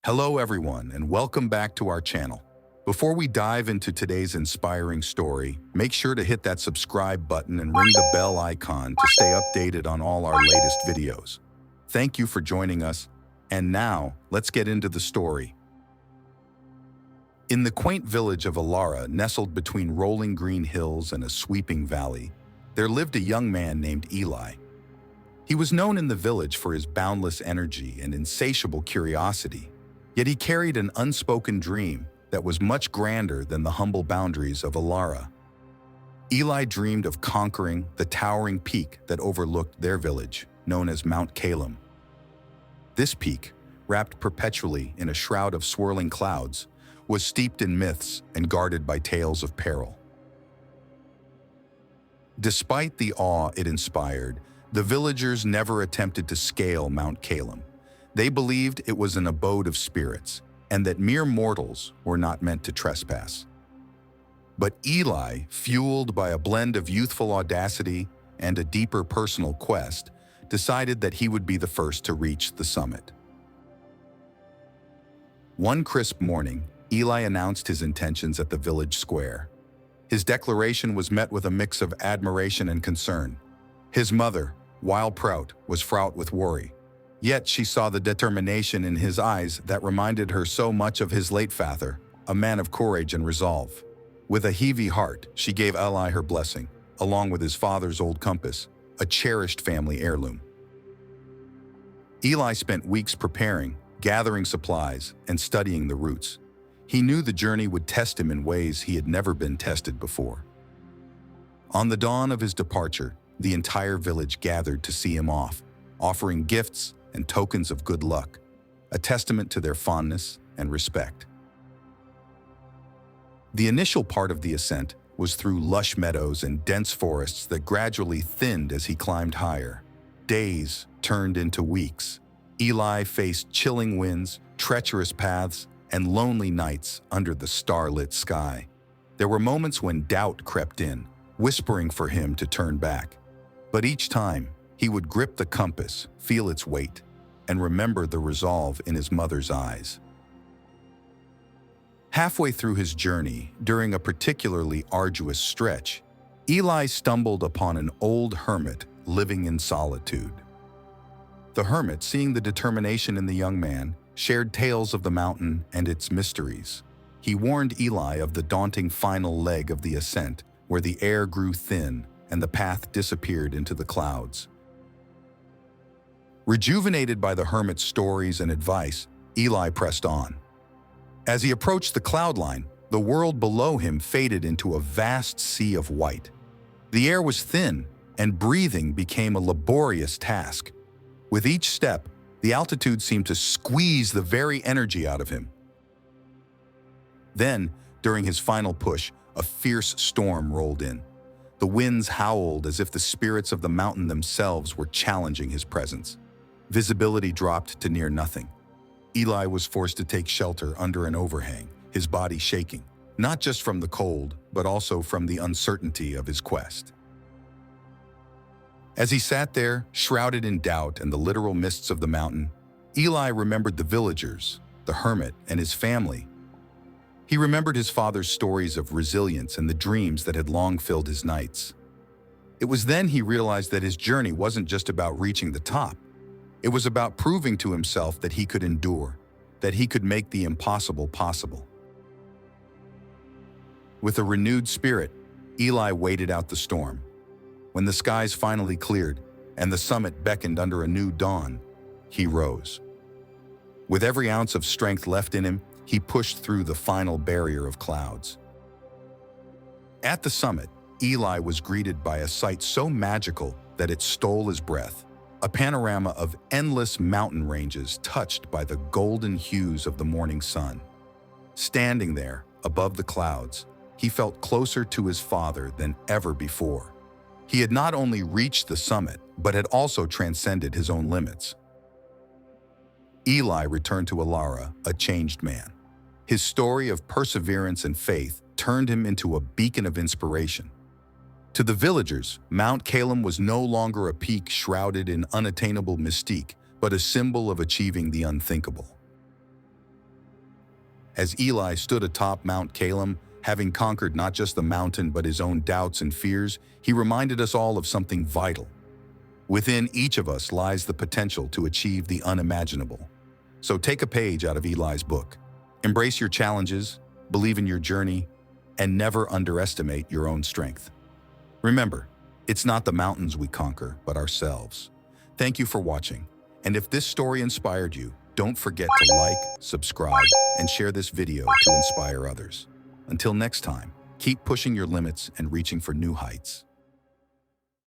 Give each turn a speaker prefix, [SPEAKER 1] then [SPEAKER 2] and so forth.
[SPEAKER 1] Hello everyone and welcome back to our channel. Before we dive into today's inspiring story, make sure to hit that subscribe button and ring the bell icon to stay updated on all our latest videos. Thank you for joining us, and now let's get into the story. In the quaint village of Alara, nestled between rolling green hills and a sweeping valley, there lived a young man named Eli. He was known in the village for his boundless energy and insatiable curiosity. Yet he carried an unspoken dream that was much grander than the humble boundaries of Alara. Eli dreamed of conquering the towering peak that overlooked their village, known as Mount Calem. This peak, wrapped perpetually in a shroud of swirling clouds, was steeped in myths and guarded by tales of peril. Despite the awe it inspired, the villagers never attempted to scale Mount Calem. They believed it was an abode of spirits, and that mere mortals were not meant to trespass. But Eli, fueled by a blend of youthful audacity and a deeper personal quest, decided that he would be the first to reach the summit. One crisp morning, Eli announced his intentions at the village square. His declaration was met with a mix of admiration and concern. His mother, while proud, was fraught with worry. Yet she saw the determination in his eyes that reminded her so much of his late father, a man of courage and resolve. With a heavy heart, she gave Eli her blessing, along with his father's old compass, a cherished family heirloom. Eli spent weeks preparing, gathering supplies, and studying the routes. He knew the journey would test him in ways he had never been tested before. On the dawn of his departure, the entire village gathered to see him off, offering gifts and tokens of good luck, a testament to their fondness and respect. The initial part of the ascent was through lush meadows and dense forests that gradually thinned as he climbed higher. Days turned into weeks. Eli faced chilling winds, treacherous paths, and lonely nights under the starlit sky. There were moments when doubt crept in, whispering for him to turn back. But each time, he would grip the compass, feel its weight, and remember the resolve in his mother's eyes. Halfway through his journey, during a particularly arduous stretch, Eli stumbled upon an old hermit living in solitude. The hermit, seeing the determination in the young man, shared tales of the mountain and its mysteries. He warned Eli of the daunting final leg of the ascent, where the air grew thin and the path disappeared into the clouds. Rejuvenated by the hermit's stories and advice, Eli pressed on. As he approached the cloud line, the world below him faded into a vast sea of white. The air was thin, and breathing became a laborious task. With each step, the altitude seemed to squeeze the very energy out of him. Then, during his final push, a fierce storm rolled in. The winds howled as if the spirits of the mountain themselves were challenging his presence. Visibility dropped to near nothing. Eli was forced to take shelter under an overhang, his body shaking, not just from the cold, but also from the uncertainty of his quest. As he sat there, shrouded in doubt and the literal mists of the mountain, Eli remembered the villagers, the hermit, and his family. He remembered his father's stories of resilience and the dreams that had long filled his nights. It was then he realized that his journey wasn't just about reaching the top. It was about proving to himself that he could endure, that he could make the impossible possible. With a renewed spirit, Eli waited out the storm. When the skies finally cleared and the summit beckoned under a new dawn, he rose. With every ounce of strength left in him, he pushed through the final barrier of clouds. At the summit, Eli was greeted by a sight so magical that it stole his breath. A panorama of endless mountain ranges touched by the golden hues of the morning sun. Standing there, above the clouds, he felt closer to his father than ever before. He had not only reached the summit, but had also transcended his own limits. Eli returned to Alara, a changed man. His story of perseverance and faith turned him into a beacon of inspiration. To the villagers, Mount Calem was no longer a peak shrouded in unattainable mystique, but a symbol of achieving the unthinkable. As Eli stood atop Mount Calem, having conquered not just the mountain but his own doubts and fears, he reminded us all of something vital. Within each of us lies the potential to achieve the unimaginable. So take a page out of Eli's book. Embrace your challenges, believe in your journey, and never underestimate your own strength. Remember, it's not the mountains we conquer, but ourselves. Thank you for watching. And if this story inspired you, don't forget to like, subscribe, and share this video to inspire others. Until next time, keep pushing your limits and reaching for new heights.